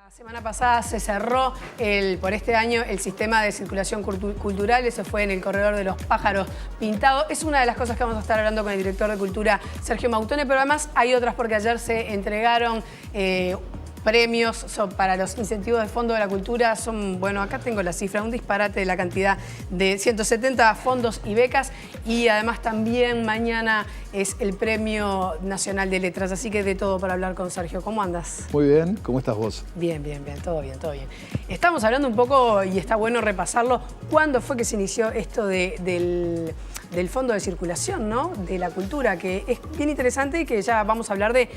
La semana pasada se cerró por este año el sistema de circulación cultural, eso fue en el Corredor de los Pájaros Pintados. Es una de las cosas que vamos a estar hablando con el director de Cultura, Sergio Mautone, pero además hay otras porque ayer se entregaron premios para los incentivos de Fondo de la Cultura. Son, bueno, acá tengo la cifra, un disparate de la cantidad de 170 fondos y becas, y además también mañana es el Premio Nacional de Letras, así que de todo para hablar con Sergio. ¿Cómo andas? Muy bien, ¿cómo estás vos? Bien, bien, bien, todo bien, todo bien. Estamos hablando un poco, y está bueno repasarlo, ¿cuándo fue que se inició esto del Fondo de Circulación, ¿no? De la Cultura, que es bien interesante y que ya vamos a hablar de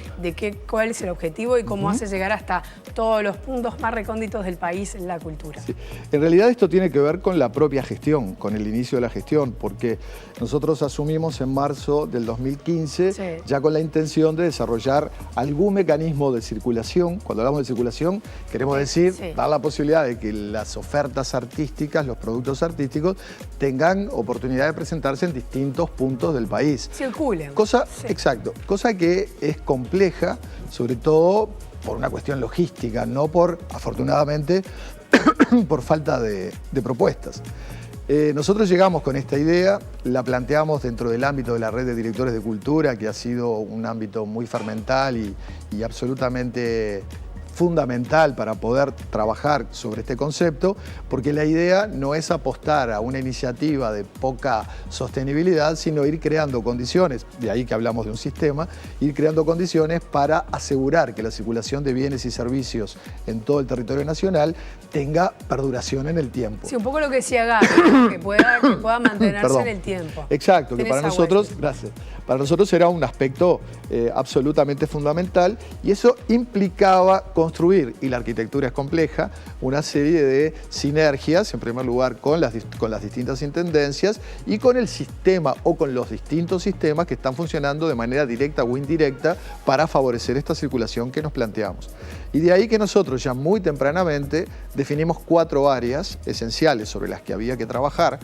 cuál es el objetivo y cómo hace llegar hasta todos los puntos más recónditos del país en la cultura. Sí. En realidad esto tiene que ver con la propia gestión, con el inicio de la gestión, porque nosotros asumimos en marzo del 2015 ya con la intención de desarrollar algún mecanismo de circulación. Cuando hablamos de circulación queremos decir dar la posibilidad de que las ofertas artísticas, los productos artísticos tengan oportunidad de presentarse en distintos puntos del país. Circulen. Exacto, cosa que es compleja, sobre todo por una cuestión logística, no por, afortunadamente, por falta de propuestas. Nosotros llegamos con esta idea, la planteamos dentro del ámbito de la red de directores de cultura, que ha sido un ámbito muy fermental y absolutamente fundamental para poder trabajar sobre este concepto, porque la idea no es apostar a una iniciativa de poca sostenibilidad, sino ir creando condiciones, de ahí que hablamos de un sistema, ir creando condiciones para asegurar que la circulación de bienes y servicios en todo el territorio nacional tenga perduración en el tiempo. Sí, un poco lo que decía Gaby, que pueda mantenerse en el tiempo. Exacto, que para nosotros, gracias, para nosotros era un aspecto absolutamente fundamental, y eso implicaba construir, y la arquitectura es compleja, una serie de sinergias, en primer lugar con las distintas intendencias y con el sistema o con los distintos sistemas que están funcionando de manera directa o indirecta para favorecer esta circulación que nos planteamos. Y de ahí que nosotros ya muy tempranamente definimos 4 áreas esenciales sobre las que había que trabajar.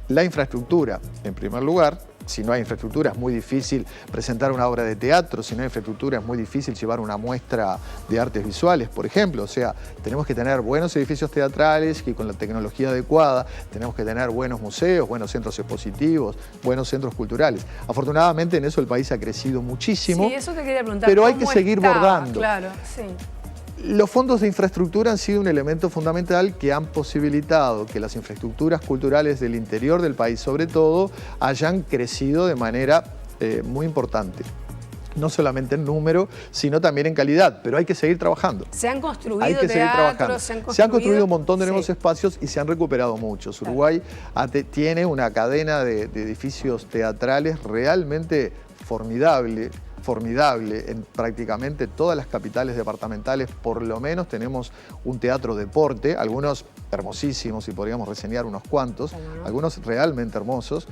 La infraestructura, en primer lugar. Si no hay infraestructura es muy difícil presentar una obra de teatro, si no hay infraestructura es muy difícil llevar una muestra de artes visuales, por ejemplo. O sea, tenemos que tener buenos edificios teatrales y con la tecnología adecuada, tenemos que tener buenos museos, buenos centros expositivos, buenos centros culturales. Afortunadamente en eso el país ha crecido muchísimo, sí, eso te quería preguntar, pero hay que seguir bordando. Claro, sí. Los fondos de infraestructura han sido un elemento fundamental que han posibilitado que las infraestructuras culturales del interior del país, sobre todo, hayan crecido de manera muy importante. No solamente en número, sino también en calidad, pero hay que seguir trabajando. Se han construido teatros, se han construido un montón de nuevos espacios y se han recuperado muchos. Uruguay tiene una cadena de edificios teatrales realmente formidable en prácticamente todas las capitales departamentales. Por lo menos tenemos un teatro deporte, algunos hermosísimos y podríamos reseñar unos cuantos, algunos realmente hermosos.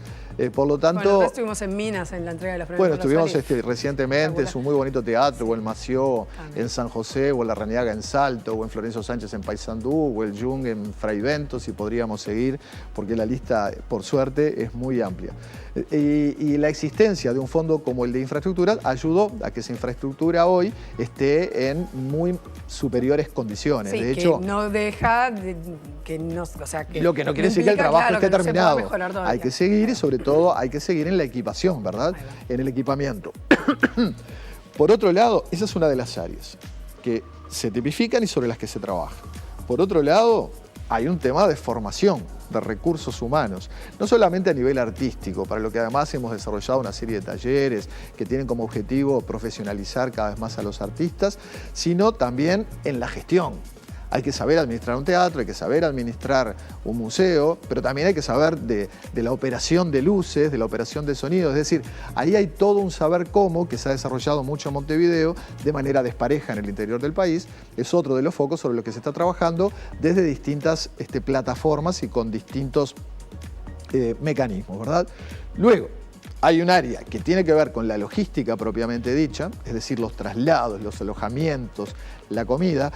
Por lo tanto... Bueno, estuvimos en Minas en la entrega de los premios. Bueno, estuvimos recientemente, es un muy bonito teatro, o el Mació en San José, o el Larrañaga en Salto, o en Florencio Sánchez en Paysandú, o el Jung en Fray Ventos, y podríamos seguir, porque la lista, por suerte, es muy amplia. Y la existencia de un fondo como el de infraestructura ayudó a que esa infraestructura hoy esté en muy superiores condiciones. Sí, de hecho, que no deja lo que no quiere decir que el trabajo esté terminado. Hay que seguir, y sobre todo hay que seguir en la equipación, ¿verdad? En el equipamiento. Por otro lado, esa es una de las áreas que se tipifican y sobre las que se trabaja. Por otro lado, hay un tema de formación de recursos humanos, no solamente a nivel artístico, para lo que además hemos desarrollado una serie de talleres que tienen como objetivo profesionalizar cada vez más a los artistas, sino también en la gestión. Hay que saber administrar un teatro, hay que saber administrar un museo, pero también hay que saber de la operación de luces, de la operación de sonido. Es decir, ahí hay todo un saber cómo que se ha desarrollado mucho en Montevideo de manera despareja en el interior del país. Es otro de los focos sobre los que se está trabajando desde distintas plataformas y con distintos mecanismos, ¿verdad? Luego, hay un área que tiene que ver con la logística propiamente dicha, es decir, los traslados, los alojamientos, la comida.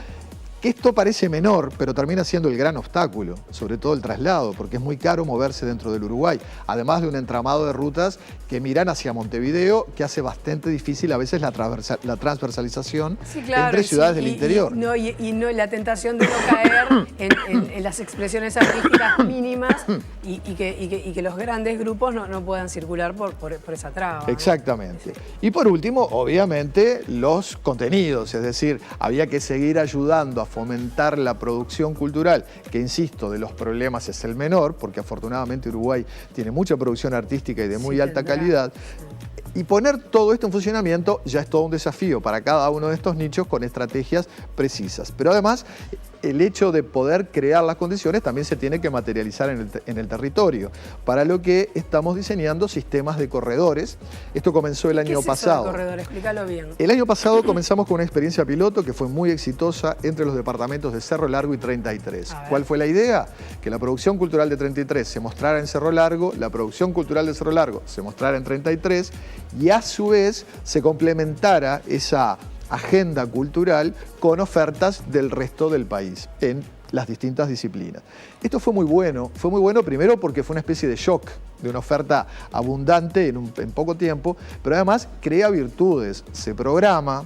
Que esto parece menor, pero termina siendo el gran obstáculo, sobre todo el traslado, porque es muy caro moverse dentro del Uruguay, además de un entramado de rutas que miran hacia Montevideo, que hace bastante difícil a veces la transversalización entre ciudades del interior. Y la tentación de no caer en las expresiones artísticas mínimas y que los grandes grupos no puedan circular por esa traba. Exactamente. Y por último, obviamente, los contenidos, es decir, había que seguir ayudando a fomentar la producción cultural, que insisto, de los problemas es el menor, porque afortunadamente Uruguay tiene mucha producción artística y de muy alta calidad. Y poner todo esto en funcionamiento ya es todo un desafío para cada uno de estos nichos con estrategias precisas. Pero además, el hecho de poder crear las condiciones también se tiene que materializar en el territorio, para lo que estamos diseñando sistemas de corredores. Esto comenzó el año pasado. ¿Qué es eso de corredor? Explícalo bien. El año pasado comenzamos con una experiencia piloto que fue muy exitosa entre los departamentos de Cerro Largo y 33. ¿Cuál fue la idea? Que la producción cultural de 33 se mostrara en Cerro Largo, la producción cultural de Cerro Largo se mostrara en 33 y a su vez se complementara esa agenda cultural con ofertas del resto del país en las distintas disciplinas. Esto fue muy bueno primero porque fue una especie de shock, de una oferta abundante en poco tiempo, pero además crea virtudes, se programa,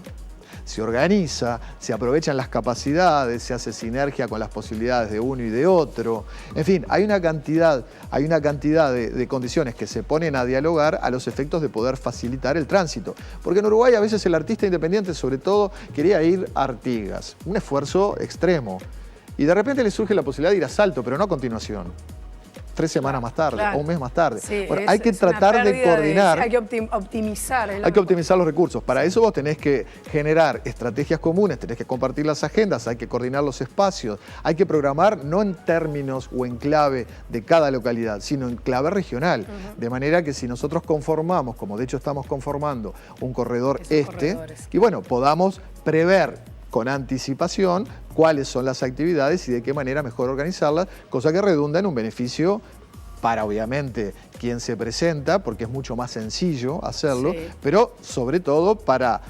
se organiza, se aprovechan las capacidades, se hace sinergia con las posibilidades de uno y de otro. En fin, hay una cantidad de condiciones que se ponen a dialogar a los efectos de poder facilitar el tránsito. Porque en Uruguay a veces el artista independiente, sobre todo, quería ir a Artigas, un esfuerzo extremo. Y de repente le surge la posibilidad de ir a Salto, pero no a continuación. 3 semanas más tarde o un mes más tarde. Sí, bueno, hay que tratar de coordinar. Hay que optimizar. Hay que optimizar los recursos. Para eso vos tenés que generar estrategias comunes, tenés que compartir las agendas, hay que coordinar los espacios, hay que programar no en términos o en clave de cada localidad, sino en clave regional. De manera que si nosotros conformamos, como de hecho estamos conformando, un corredor y bueno, podamos prever con anticipación cuáles son las actividades y de qué manera mejor organizarlas, cosa que redunda en un beneficio para, obviamente, quien se presenta, porque es mucho más sencillo hacerlo, pero sobre todo para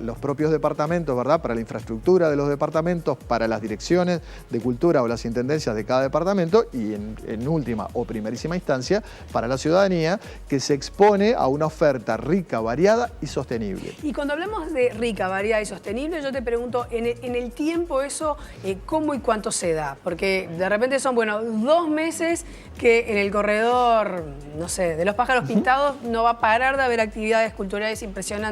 los propios departamentos, ¿verdad? Para la infraestructura de los departamentos, para las direcciones de cultura o las intendencias de cada departamento y en última o primerísima instancia para la ciudadanía que se expone a una oferta rica, variada y sostenible. Y cuando hablamos de rica, variada y sostenible, yo te pregunto, en el tiempo eso, ¿cómo y cuánto se da? Porque de repente son, bueno, 2 meses que en el corredor, no sé, de los pájaros pintados no va a parar de haber actividades culturales impresionantes,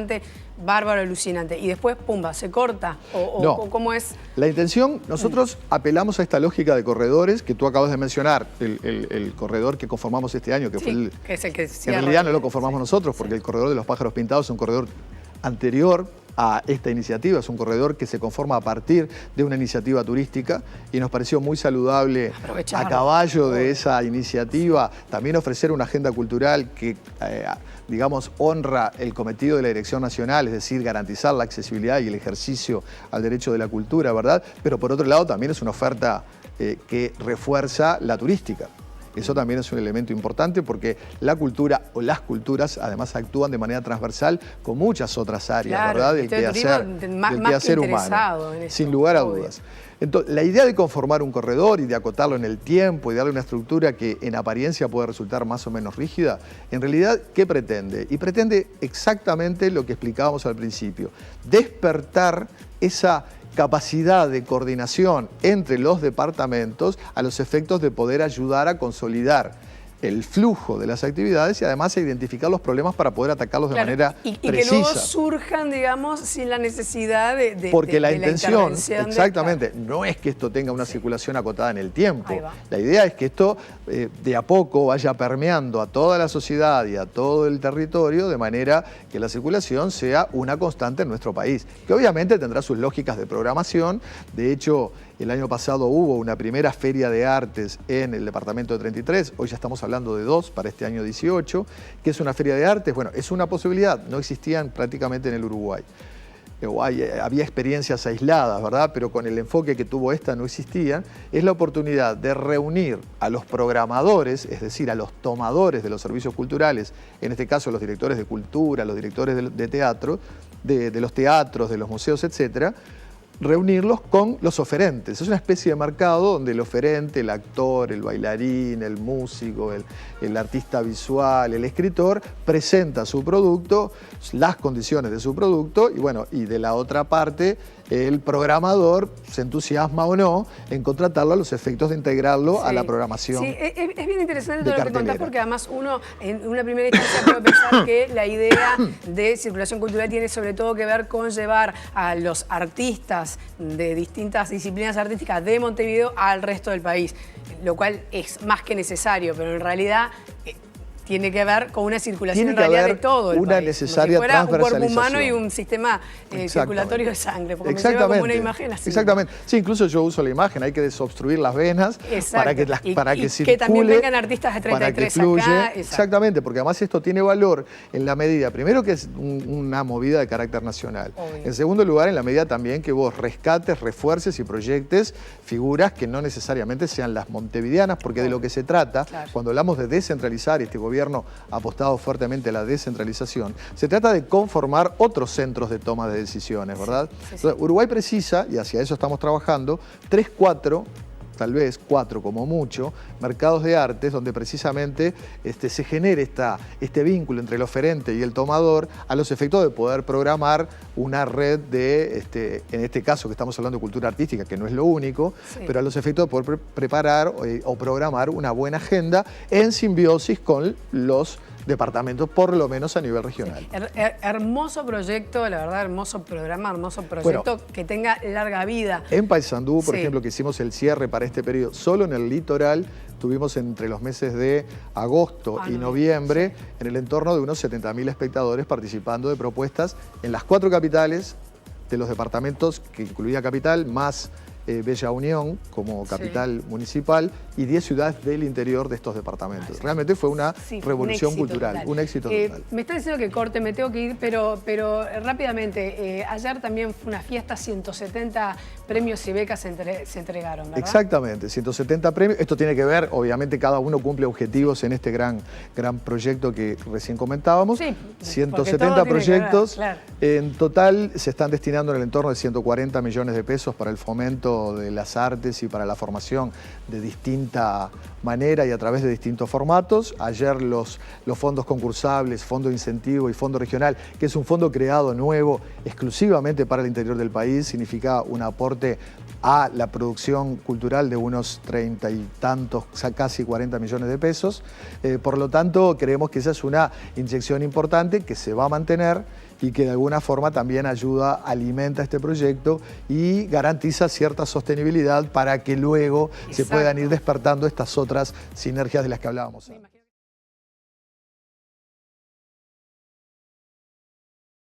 bárbaro, alucinante, y después, pumba, se corta, o ¿cómo es? La intención, nosotros apelamos a esta lógica de corredores que tú acabas de mencionar, el corredor que conformamos este año, que fue que es el que en realidad no lo conformamos nosotros, porque el corredor de los pájaros pintados es un corredor anterior a esta iniciativa, es un corredor que se conforma a partir de una iniciativa turística y nos pareció muy saludable a caballo de esa iniciativa también ofrecer una agenda cultural que digamos, honra el cometido de la Dirección Nacional, es decir, garantizar la accesibilidad y el ejercicio al derecho de la cultura, ¿verdad? Pero por otro lado también es una oferta que refuerza la turística. Eso también es un elemento importante porque la cultura o las culturas además actúan de manera transversal con muchas otras áreas, ¿verdad? Del quehacer humano, sin lugar a dudas. Entonces, la idea de conformar un corredor y de acotarlo en el tiempo y darle una estructura que en apariencia puede resultar más o menos rígida, en realidad, ¿qué pretende? Y pretende exactamente lo que explicábamos al principio, despertar esa capacidad de coordinación entre los departamentos a los efectos de poder ayudar a consolidar el flujo de las actividades y además a identificar los problemas para poder atacarlos de manera precisa. Y que luego surjan, digamos, sin la necesidad de porque la intención, exactamente, no es que esto tenga una circulación acotada en el tiempo. La idea es que esto de a poco vaya permeando a toda la sociedad y a todo el territorio de manera que la circulación sea una constante en nuestro país, que obviamente tendrá sus lógicas de programación. De hecho, el año pasado hubo una primera feria de artes en el departamento de 33, hoy ya estamos hablando de 2 para este año 18, que es una feria de artes, bueno, es una posibilidad, no existían prácticamente en el Uruguay. Había experiencias aisladas, ¿verdad? Pero con el enfoque que tuvo esta no existían. Es la oportunidad de reunir a los programadores, es decir, a los tomadores de los servicios culturales, en este caso los directores de cultura, los directores de teatro, de los teatros, de los museos, etcétera, reunirlos con los oferentes. Es una especie de mercado donde el oferente, el actor, el bailarín, el músico, el artista visual, el escritor, presenta su producto, las condiciones de su producto y bueno, y de la otra parte el programador se entusiasma o no en contratarlo a los efectos de integrarlo a la programación. Sí, es bien interesante todo lo que contás porque además uno en una primera instancia puede pensar que la idea de circulación cultural tiene sobre todo que ver con llevar a los artistas de distintas disciplinas artísticas de Montevideo al resto del país, lo cual es más que necesario, pero en realidad tiene que ver con una circulación en realidad de todo el una país, necesaria como si fuera transversalización. Un cuerpo humano y un sistema circulatorio de sangre, porque me lleva como una imagen así. Exactamente. Sí, incluso yo uso la imagen, hay que desobstruir las venas para que circule, que también vengan artistas de 33 acá. Exactamente, porque además esto tiene valor en la medida, primero que es una movida de carácter nacional. Obvio. En segundo lugar, en la medida también que vos rescates, refuerces y proyectes figuras que no necesariamente sean las montevideanas, porque de lo que se trata, cuando hablamos de descentralizar, este gobierno ha apostado fuertemente a la descentralización, se trata de conformar otros centros de toma de decisiones, ¿verdad? Sí. Entonces, Uruguay precisa, y hacia eso estamos trabajando, 3, 4, tal vez 4 como mucho, mercados de artes donde precisamente se genere este vínculo entre el oferente y el tomador a los efectos de poder programar una red de, en este caso que estamos hablando de cultura artística, que no es lo único, pero a los efectos de poder preparar o programar una buena agenda en simbiosis con los departamentos, por lo menos a nivel regional. Hermoso proyecto, la verdad, hermoso programa, hermoso proyecto, que tenga larga vida. En Paysandú, por ejemplo, que hicimos el cierre para este periodo, solo en el litoral tuvimos entre los meses de agosto y noviembre en el entorno de unos 70.000 espectadores participando de propuestas en las 4 capitales de los departamentos, que incluía Capital, más Bella Unión como capital municipal y 10 ciudades del interior de estos departamentos. Realmente fue una revolución cultural, un éxito total. Me está diciendo que corte, me tengo que ir, pero rápidamente, ayer también fue una fiesta, 170 premios y becas se entregaron, ¿verdad? Exactamente, 170 premios. Esto tiene que ver, obviamente cada uno cumple objetivos en este gran proyecto que recién comentábamos. Sí, 170 proyectos. En total se están destinando en el entorno de 140 millones de pesos para el fomento de las artes y para la formación de distinta manera y a través de distintos formatos. Ayer los fondos concursables, fondo de incentivo y fondo regional, que es un fondo creado nuevo exclusivamente para el interior del país, significa un aporte a la producción cultural de unos 30 y tantos, casi 40 millones de pesos. Por lo tanto, creemos que esa es una inyección importante que se va a mantener y que de alguna forma también ayuda, alimenta este proyecto y garantiza cierta sostenibilidad para que luego se puedan ir despertando estas otras sinergias de las que hablábamos.